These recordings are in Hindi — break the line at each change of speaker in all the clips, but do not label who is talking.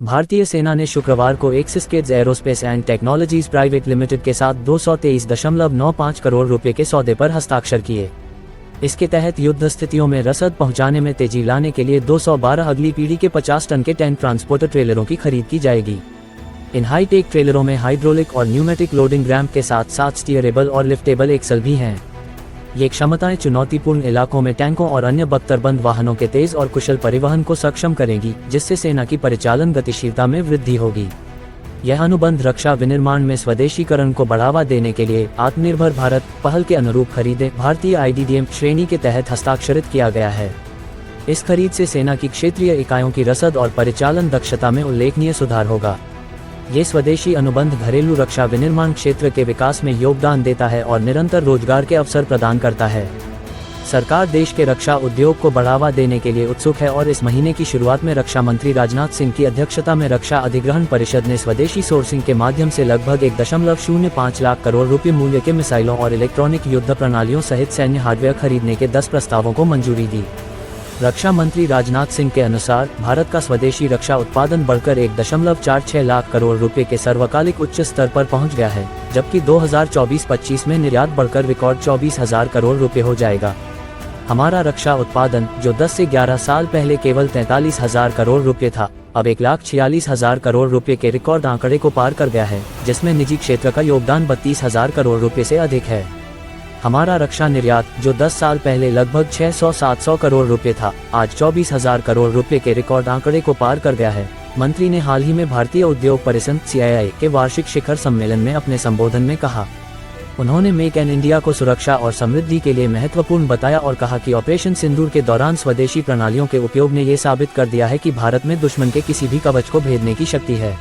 भारतीय सेना ने शुक्रवार को axis aerospace and technologies private limited के साथ 223.95 करोड़ रुपए के सौदे पर हस्ताक्षर किए। इसके तहत युद्ध स्थितियों में रसद पहुंचाने में तेजी लाने के लिए 212 अगली पीढ़ी के 50 टन के टैंक ट्रांसपोर्टर ट्रेलरों की खरीद की जाएगी। इन हाईटेक ट्रेलरों में हाइड्रोलिक और न्यूमेटिक लोडिंग रैम्प के साथ साथ स्टीयरेबल और लिफ्टेबल एक्सल भी हैं। ये क्षमताएं चुनौतीपूर्ण इलाकों में टैंकों और अन्य बख्तरबंद वाहनों के तेज और कुशल परिवहन को सक्षम करेंगी, जिससे सेना की परिचालन गतिशीलता में वृद्धि होगी। यह अनुबंध रक्षा विनिर्माण में स्वदेशीकरण को बढ़ावा देने के लिए आत्मनिर्भर भारत पहल के अनुरूप खरीदे भारतीय IDDM श्रेणी के तहत हस्ताक्षरित किया गया है। इस खरीद से सेना की क्षेत्रीय इकाइयों की रसद और परिचालन दक्षता में उल्लेखनीय सुधार होगा। ये स्वदेशी अनुबंध घरेलू रक्षा विनिर्माण क्षेत्र के विकास में योगदान देता है और निरंतर रोजगार के अवसर प्रदान करता है। सरकार देश के रक्षा उद्योग को बढ़ावा देने के लिए उत्सुक है और इस महीने की शुरुआत में रक्षा मंत्री राजनाथ सिंह की अध्यक्षता में रक्षा अधिग्रहण परिषद ने स्वदेशी सोर्सिंग के माध्यम से लगभग 1.05 लाख करोड़ रुपए मूल्य के मिसाइलों और इलेक्ट्रॉनिक युद्ध प्रणालियों सहित सैन्य हार्डवेयर खरीदने के 10 प्रस्तावों को मंजूरी दी। रक्षा मंत्री राजनाथ सिंह के अनुसार भारत का स्वदेशी रक्षा उत्पादन बढ़कर 1.46 लाख करोड़ रुपए के सर्वकालिक उच्च स्तर पर पहुंच गया है, जबकि 2024-25 में निर्यात बढ़कर रिकॉर्ड 24,000 करोड़ रुपए हो जाएगा। हमारा रक्षा उत्पादन, जो 10 से 11 साल पहले केवल 43,000 करोड़ रुपए था, अब 1,46,000 करोड़ रुपए के रिकॉर्ड आंकड़े को पार कर गया है, जिसमें निजी क्षेत्र का योगदान 32,000 करोड़ रुपए से अधिक है। हमारा रक्षा निर्यात, जो 10 साल पहले लगभग 600-700 करोड़ रुपए था, आज 24,000 करोड़ रुपए के रिकॉर्ड आंकड़े को पार कर गया है। मंत्री ने हाल ही में भारतीय उद्योग परिसंघ CII के वार्षिक शिखर सम्मेलन में अपने संबोधन में कहा। उन्होंने मेक इन इंडिया को सुरक्षा और समृद्धि के लिए महत्वपूर्ण बताया और कहा कि ऑपरेशन सिंदूर के दौरान स्वदेशी प्रणालियों के उपयोग ने ये साबित कर दिया है कि भारत में दुश्मन के किसी भी कवच को भेदने की शक्ति है।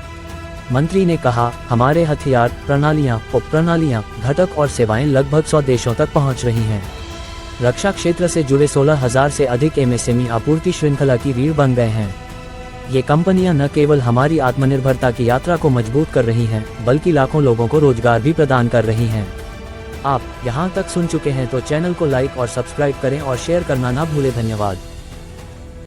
मंत्री ने कहा, हमारे हथियार, प्रणालियां, उपप्रणालियां, घटक और सेवाएं लगभग 100 देशों तक पहुंच रही हैं। रक्षा क्षेत्र से जुड़े 16,000 से अधिक MSME आपूर्ति श्रृंखला की रीढ़ बन गए हैं। ये कंपनियां न केवल हमारी आत्मनिर्भरता की यात्रा को मजबूत कर रही हैं, बल्कि लाखों लोगों को रोजगार भी प्रदान कर रही हैं। आप यहां तक सुन चुके हैं तो चैनल को लाइक और सब्सक्राइब करें और शेयर करना ना भूलें। धन्यवाद।